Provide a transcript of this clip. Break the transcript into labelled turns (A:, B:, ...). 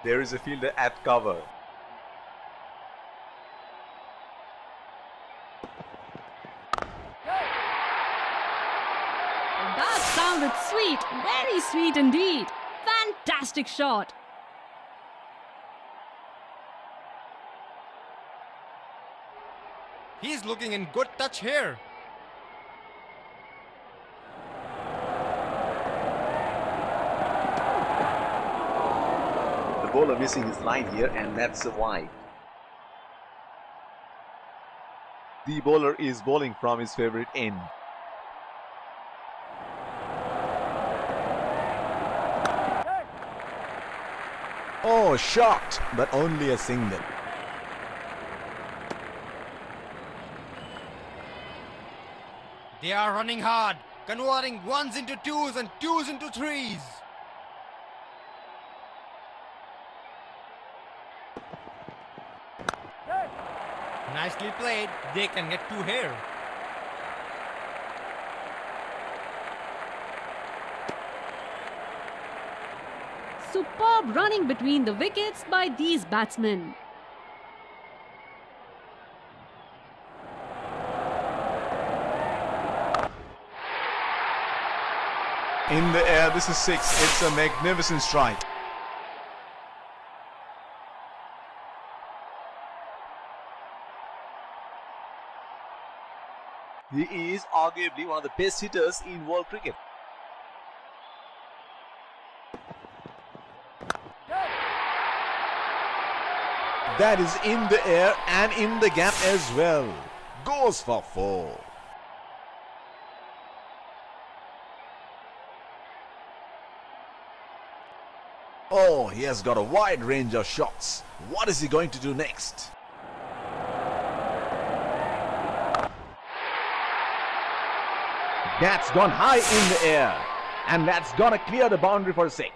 A: There is a fielder at cover.
B: That sounded sweet, very sweet indeed. Fantastic shot.
C: He's looking in good touch here.
A: The bowler missing his line here, and that's a wide. The bowler is bowling from his favorite end.
D: Oh, shot, but only a single.
C: They are running hard, converting ones into twos and twos into threes. Nicely played. They can get two here.
B: Superb running between the wickets by these batsmen.
D: In the air, this is 6. It's a magnificent strike.
A: He is arguably one of the best hitters in world cricket.
D: That is in the air and in the gap as well. Goes for 4. Oh, he has got a wide range of shots. What is he going to do next? That's gone high in the air, and that's gonna clear the boundary for 6.